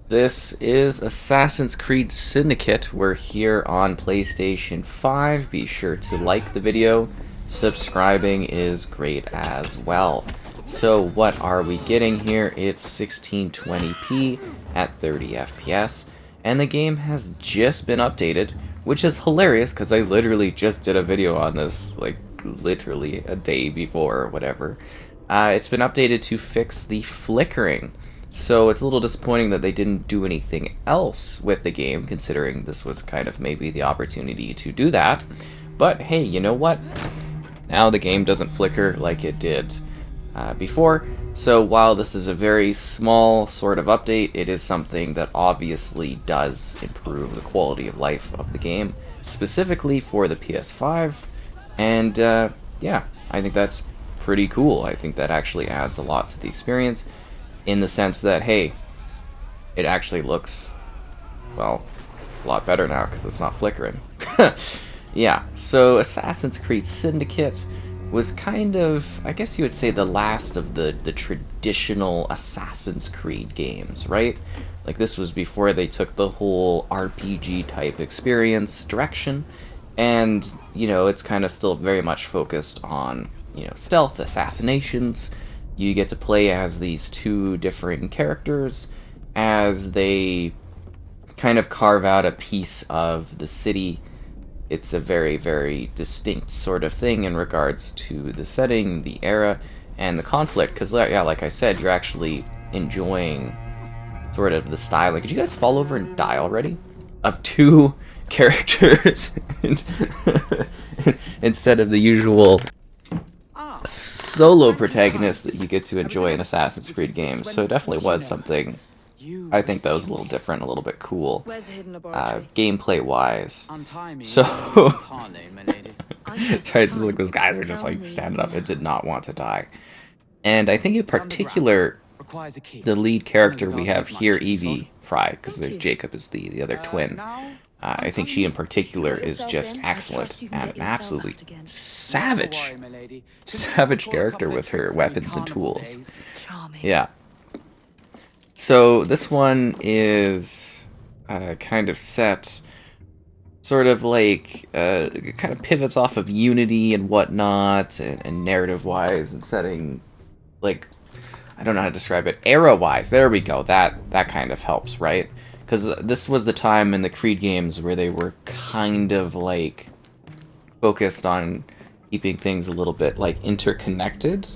This is Assassin's Creed Syndicate. We're here on PlayStation 5. Be sure to like the video. Subscribing is great as well. So what are we getting here? It's 1620p at 30 FPS, and the game has just been updated, which is hilarious because I literally just did a video on this, like, literally a day before or whatever. It's been updated to fix the flickering. So it's a little disappointing that they didn't do anything else with the game, considering this was kind of maybe the opportunity to do that. But hey, you know what? Now the game doesn't flicker like it did before. So while this is a very small sort of update, it is something that obviously does improve the quality of life of the game, specifically for the PS5. And yeah, I think that's pretty cool. I think that actually adds a lot to the experience, in the sense that, hey, it actually looks, well, a lot better now because it's not flickering. Yeah, so Assassin's Creed Syndicate was kind of, I guess you would say, the last of the traditional Assassin's Creed games, right? Like, this was before they took the whole RPG type experience direction, and, you know, it's kind of still very much focused on, you know, stealth, assassinations. You get to play as these two different characters as they kind of carve out a piece of the city. It's a very, very distinct sort of thing in regards to the setting, the era, and the conflict. Because, yeah, like I said, you're actually enjoying sort of the style. Like, could you guys fall over and die already? Of two characters instead of the usual solo protagonist that you get to enjoy in Assassin's Creed games. So it definitely was something, I think, that was a little different, a little bit cool, gameplay wise. So it's like those guys are just like standing up and did not want to die. And I think in particular, the lead character we have here, Evie Fry, because there's Jacob is the other twin. I think she in particular is just excellent and an absolutely savage character with her weapons and tools. Yeah. So this one is kind of set sort of like, kind of pivots off of Unity and whatnot, and narrative-wise, and setting, like, I don't know how to describe it, era-wise. There we go. That kind of helps, right? Because this was the time in the Creed games where they were kind of, like, focused on keeping things a little bit, like, interconnected.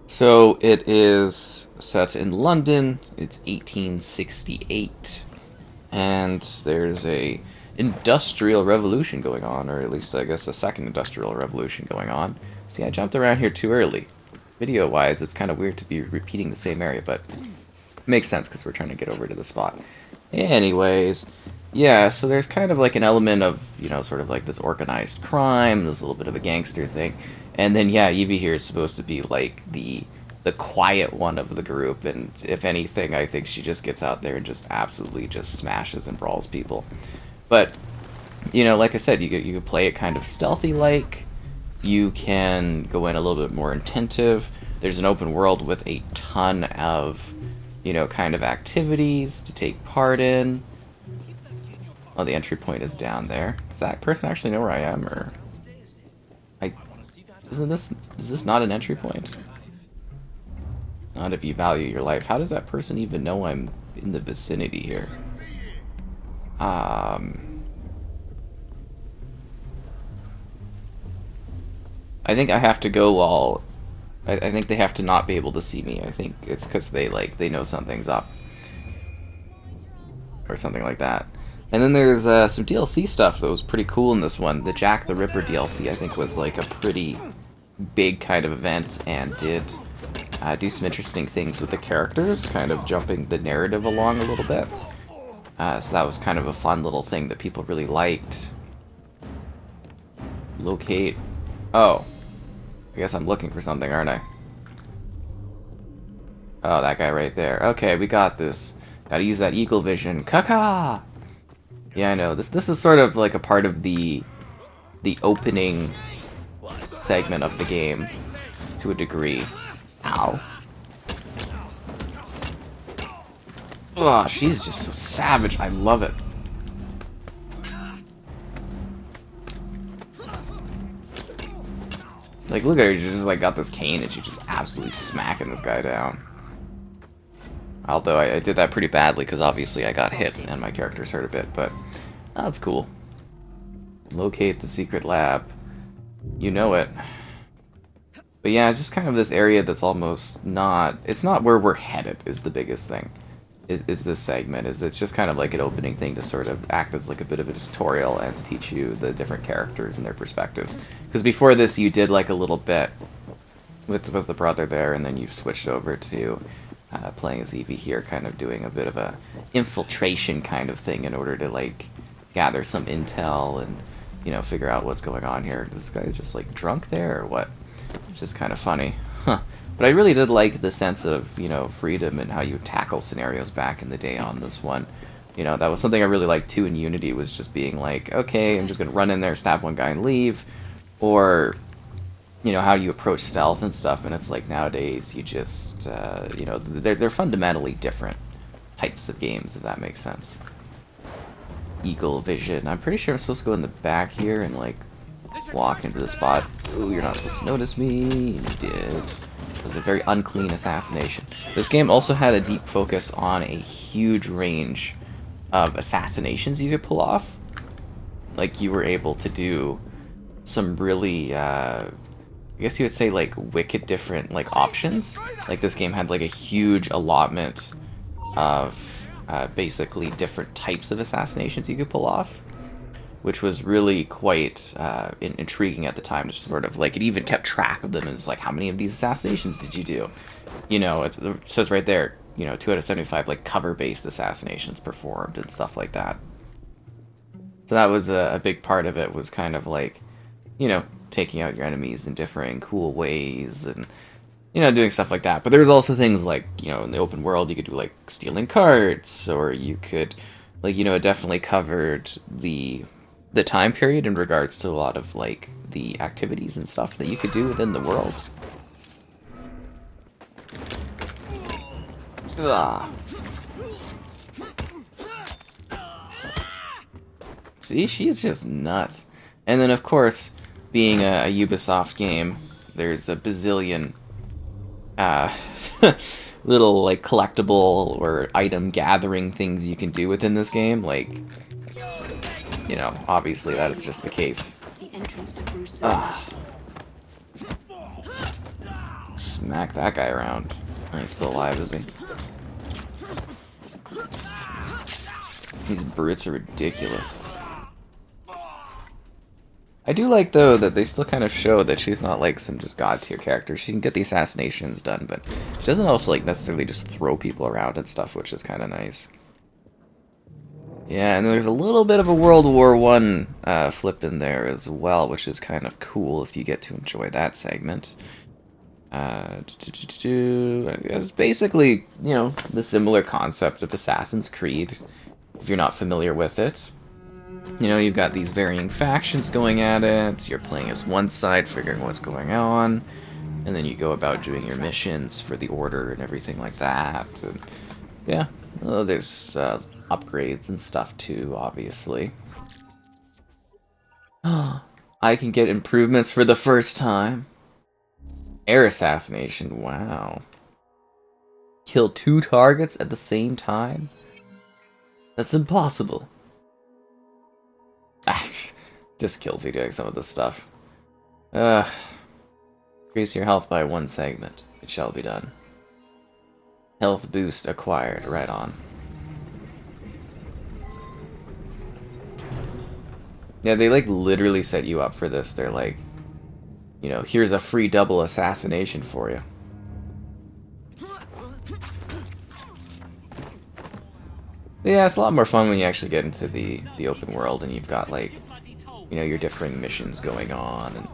So it is set in London. It's 1868. And there's a industrial revolution going on, or at least, I guess, a second industrial revolution going on. See, I jumped around here too early. Video-wise, it's kind of weird to be repeating the same area, but makes sense because we're trying to get over to the spot. Anyways, yeah, so there's kind of like an element of, you know, sort of like this organized crime, there's a little bit of a gangster thing. And then, yeah, Evie here is supposed to be like the quiet one of the group, and if anything, I think she just gets out there and just absolutely just smashes and brawls people. But, you know, like I said, you can play it kind of stealthy-like. You can go in a little bit more intensive. There's an open world with a ton of, you know, kind of activities to take part in. Oh, the entry point is down there. Does that person actually know where I am, or is this not an entry point? Not if you value your life. How does that person even know I'm in the vicinity here? I think I have to go all... I think they have to not be able to see me. I think it's because they know something's up. Or something like that. And then there's some DLC stuff that was pretty cool in this one. The Jack the Ripper DLC, I think, was like a pretty big kind of event, and did do some interesting things with the characters, kind of jumping the narrative along a little bit. So that was kind of a fun little thing that people really liked. Locate. Oh. I guess I'm looking for something, aren't I? Oh, that guy right there. Okay, we got this. Gotta use that eagle vision. Caca! Yeah, I know. This is sort of like a part of the opening segment of the game, to a degree. Ow. Oh, she's just so savage. I love it. Like, look at her. She just, like, got this cane and she's just absolutely smacking this guy down. Although I did that pretty badly because obviously I got hit and my character's hurt a bit, but that's cool. Locate the secret lab. You know it. But yeah, it's just kind of this area that's almost not... It's not where we're headed is the biggest thing. Is this segment. It's just kind of like an opening thing to sort of act as like a bit of a tutorial and to teach you the different characters and their perspectives. Because before this you did like a little bit with the brother there, and then you switched over to playing as Evie here, kind of doing a bit of a infiltration kind of thing in order to like gather some intel and, you know, figure out what's going on here. This guy's just like drunk there or what? It's just kind of funny. Huh. But I really did like the sense of, you know, freedom and how you tackle scenarios back in the day on this one. You know, that was something I really liked too in Unity, was just being like, okay, I'm just going to run in there, stab one guy and leave. Or, you know, how do you approach stealth and stuff, and it's like nowadays you just, you know, they're fundamentally different types of games, if that makes sense. Eagle vision. I'm pretty sure I'm supposed to go in the back here and, like, walk into the spot. Ooh, you're not supposed to notice me. You did. It was a very unclean assassination. This game also had a deep focus on a huge range of assassinations you could pull off. Like, you were able to do some really, I guess you would say, like, wicked different, like, options. Like, this game had, like, a huge allotment of, basically different types of assassinations you could pull off, which was really quite intriguing at the time. Just sort of, like, it even kept track of them. It's like, how many of these assassinations did you do? You know, it says right there, you know, 2 out of 75, like, cover-based assassinations performed and stuff like that. So that was a big part of it, was kind of, like, you know, taking out your enemies in differing cool ways and, you know, doing stuff like that. But there's also things like, you know, in the open world, you could do, like, stealing carts, or you could, like, you know, it definitely covered the time period in regards to a lot of, like, the activities and stuff that you could do within the world. Ugh. See, she's just nuts. And then, of course, being a Ubisoft game, there's a bazillion little, like, collectible or item gathering things you can do within this game. Like, you know, obviously that is just the case. Smack that guy around. He's still alive, is he? These brutes are ridiculous. I do like, though, that they still kind of show that she's not, like, some just god-tier character. She can get the assassinations done, but she doesn't also, like, necessarily just throw people around and stuff, which is kind of nice. Yeah, and there's a little bit of a World War I flip in there as well, which is kind of cool if you get to enjoy that segment. It's basically, you know, the similar concept of Assassin's Creed, if you're not familiar with it. You know, you've got these varying factions going at it, you're playing as one side, figuring what's going on, and then you go about doing your missions for the Order and everything like that. And yeah, well, there's upgrades and stuff too, obviously. I can get improvements for the first time. Air assassination, wow. Kill 2 targets at the same time? That's impossible. Just kills you doing some of this stuff. Increase your health by 1 segment. It shall be done. Health boost acquired. Right on. Yeah, they, like, literally set you up for this. They're like, you know, here's a free double assassination for you. Yeah, it's a lot more fun when you actually get into the open world and you've got, like, you know, your differing missions going on, and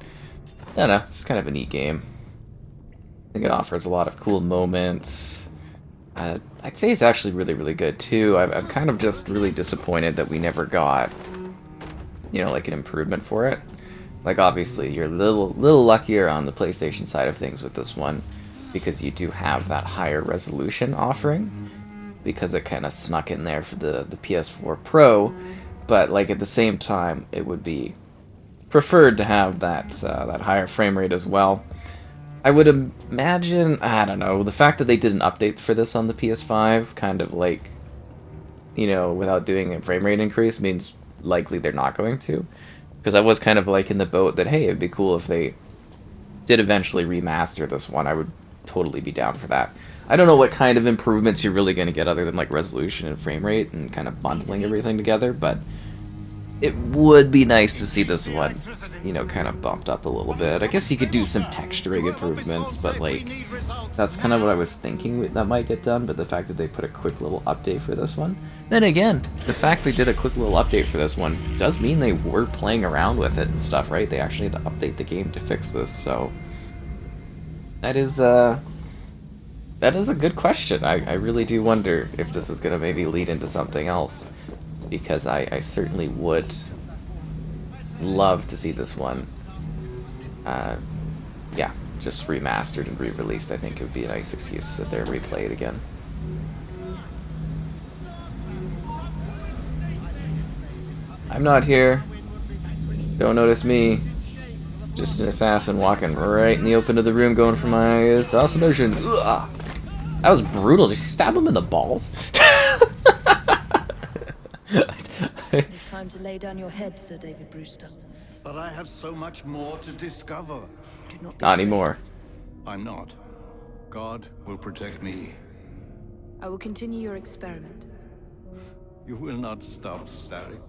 I don't know, it's kind of a neat game. I think it offers a lot of cool moments. I'd say it's actually really, really good too. I'm kind of just really disappointed that we never got, you know, like, an improvement for it. Like, obviously, you're a little luckier on the PlayStation side of things with this one, because you do have that higher resolution offering. because it kind of snuck in there for the PS4 Pro. But like at the same time, it would be preferred to have that higher frame rate as well. I would imagine, I don't know, the fact that they did an update for this on the PS5, kind of like, you know, without doing a frame rate increase, means likely they're not going to. Because I was kind of like in the boat that, hey, it'd be cool if they did eventually remaster this one. I would totally be down for that. I don't know what kind of improvements you're really going to get other than like resolution and frame rate and kind of bundling everything together, but it would be nice to see this one, you know, kind of bumped up a little bit. I guess you could do some texturing improvements, but like, that's kind of what I was thinking that might get done, but the fact that they put a quick little update for this one. Then again, the fact they did a quick little update for this one does mean they were playing around with it and stuff, right? They actually had to update the game to fix this, so that is a good question. I really do wonder if this is going to maybe lead into something else, because I certainly would love to see this one, yeah, just remastered and re-released. I think it would be a nice excuse to sit there and replay it again. I'm not here. Don't notice me. Just an assassin walking right in the open of the room going for my assassination. Ugh. That was brutal. Did you stab him in the balls? It's time to lay down your head, Sir David Brewster. But I have so much more to discover. Do not be Not afraid. anymore. I'm not. God will protect me. I will continue your experiment. You will not stop, Starrick.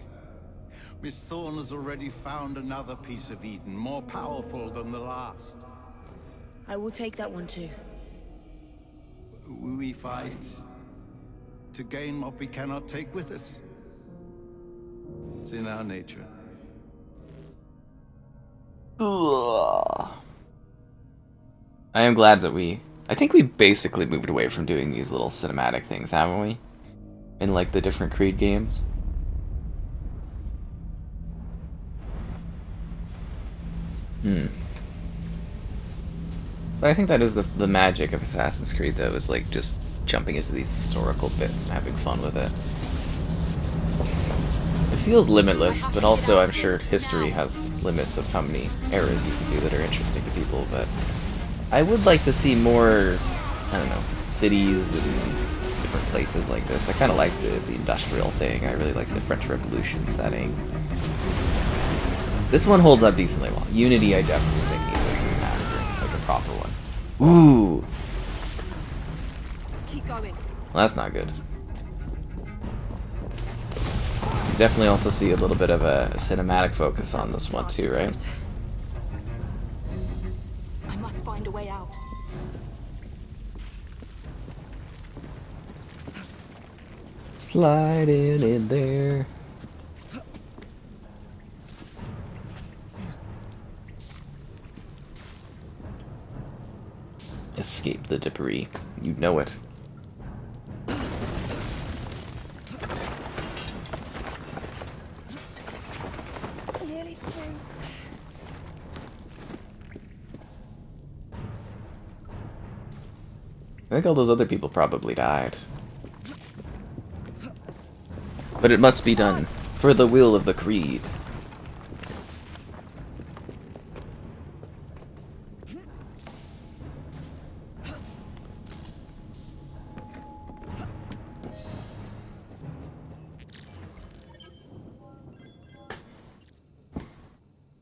Miss Thorne has already found another piece of Eden, more powerful than the last. I will take that one too. We fight to gain what we cannot take with us. It's in our nature. Ugh. I am glad that I think we basically moved away from doing these little cinematic things, haven't we? In like the different Creed games. But I think that is the magic of Assassin's Creed, though, is like just jumping into these historical bits and having fun with it. It feels limitless, but also I'm sure history has limits of how many eras you can do that are interesting to people, but I would like to see more, I don't know, cities and different places like this. I kind of like the industrial thing. I really like the French Revolution setting. This one holds up decently well. Unity, I definitely think needs a remaster, like a proper one. Ooh! Keep going. Well, that's not good. You definitely also see a little bit of a cinematic focus on this one too, right? I must find a way out. Sliding in there. Escape the debris. You know it. Nearly through. I think all those other people probably died. But it must be done for the will of the Creed.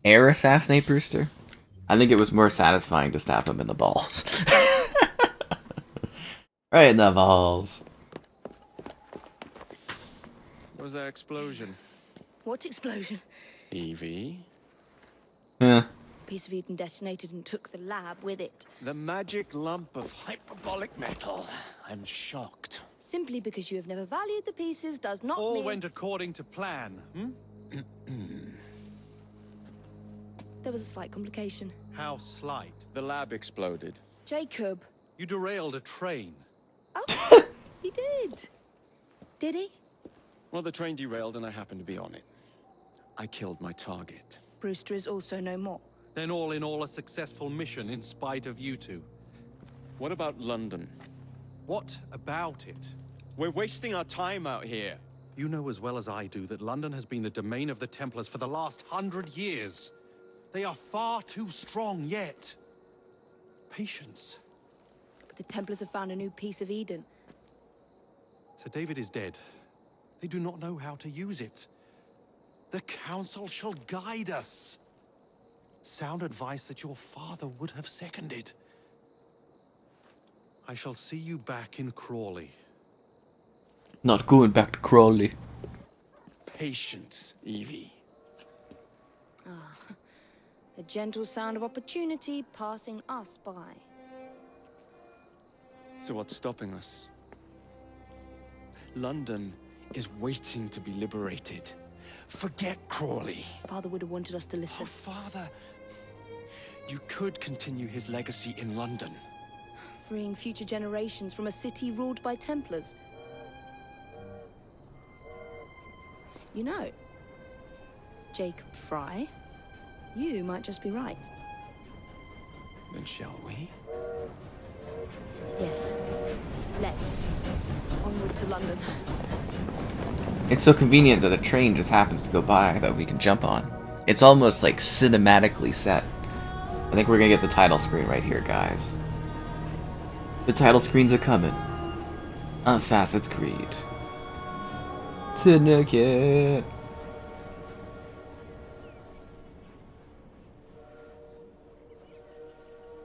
Air assassinate Brewster? I think it was more satisfying to stab him in the balls. Right in the balls. What was that explosion? What explosion? Evie? Yeah. A piece of Eden detonated and took the lab with it. The magic lump of hyperbolic metal. I'm shocked. Simply because you have never valued the pieces does not All mean... went according to plan, There was a slight complication. How slight. The lab exploded. Jacob. You derailed a train. Oh, he did. Did he? Well, the train derailed and I happened to be on it. I killed my target. Brewster is also no more. Then all in all a successful mission in spite of you two. What about London? What about it? We're wasting our time out here. You know as well as I do that London has been the domain of the Templars for the last 100 years. They are far too strong yet. Patience. But the Templars have found a new piece of Eden. Sir David is dead. They do not know how to use it. The Council shall guide us. Sound advice that your father would have seconded. I shall see you back in Crawley. Not going back to Crawley. Patience, Evie. The gentle sound of opportunity passing us by. So what's stopping us? London is waiting to be liberated. Forget Crawley. Father would have wanted us to Oh, listen. Father. You could continue his legacy in London. Freeing future generations from a city ruled by Templars. You know, Jacob Fry, you might just be right. Then shall we? Yes. Let's. Onward to London. It's so convenient that a train just happens to go by that we can jump on. It's almost like cinematically set. I think we're gonna get the title screen right here, guys. The title screens are coming. Assassin's Creed Syndicate.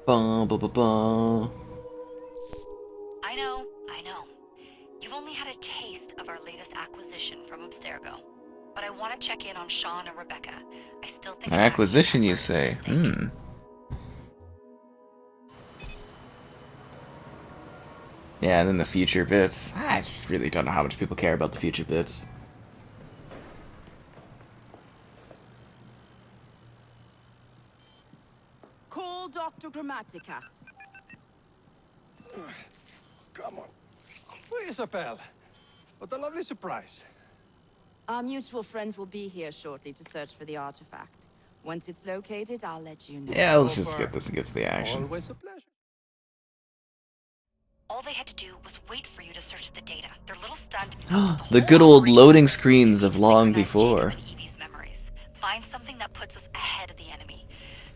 Bum, bum, bum, bum. I know. You've only had a taste of our latest acquisition from Abstergo. But I want to check in on Sean and Rebecca. I still think An acquisition, you say? Yeah, and then the future bits. I just really don't know how much people care about the future bits. Call Dr. Grammatica. Come on. Where is Isabel? What a lovely surprise. Our mutual friends will be here shortly to search for the artifact. Once it's located, I'll let you know. Yeah, let's just skip this and get to the action. Always a pleasure. all they had to do was wait for you to search the data. Their little stunt. The good old loading screens of long before. Evie's memories. Find something that puts us ahead of the enemy.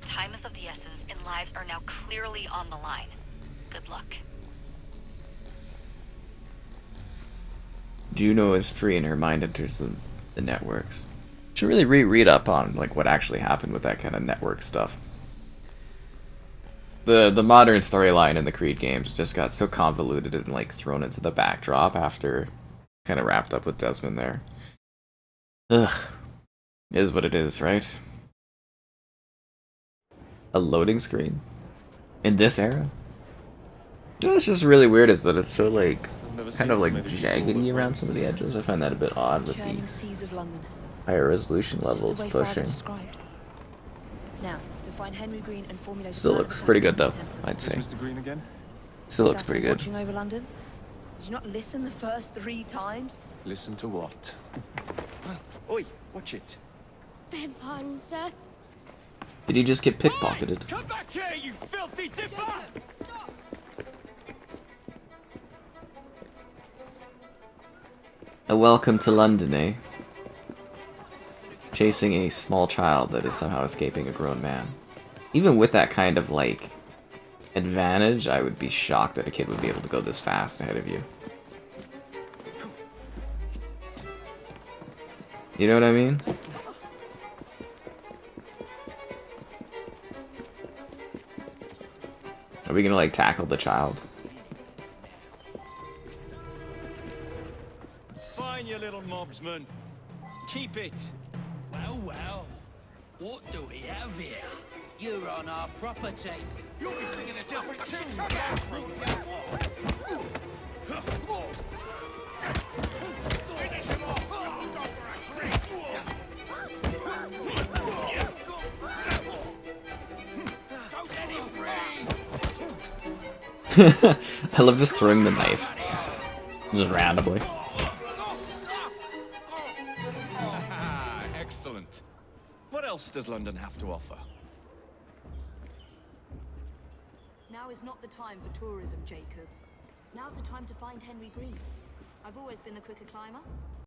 Time is of the essence, and lives are now clearly on the line. Good luck. Juno is free and her mind enters the networks. Should really read up on like what actually happened with that kind of network stuff. The modern storyline in the Creed games just got so convoluted and like thrown into the backdrop after kind of wrapped up with Desmond there. Ugh. Is what it is, right? A loading screen? In this era? You know what's just really weird is that it's so like kind of like jaggedy around some of the edges. I find that a bit odd with Churning the seas of London. higher resolution Just levels the way Father pushing. described. Now, to find Henry Green and formulate a Still plan of looks attack pretty good though, against the I'd say. Mr. Green again? Still looks Assassin pretty good. watching over London? Did you not listen the first 3 times? Listen to what? Oi, watch it. Beg pardon, sir. Did he just get pickpocketed? Come back here, you filthy dipper! A welcome to London, eh? Chasing a small child that is somehow escaping a grown man. Even with that kind of, like, advantage, I would be shocked that a kid would be able to go this fast ahead of you. You know what I mean? Are we gonna, like, tackle the child? Fine, you little mobsman. Keep it. Well, well. What do we have here? You're on our property. You'll be singing a different tune. I love just throwing the knife. Just randomly. Excellent. What else does London have to offer? Now is not the time for tourism, Jacob. Now's the time to find Henry Green. I've always been the quicker climber.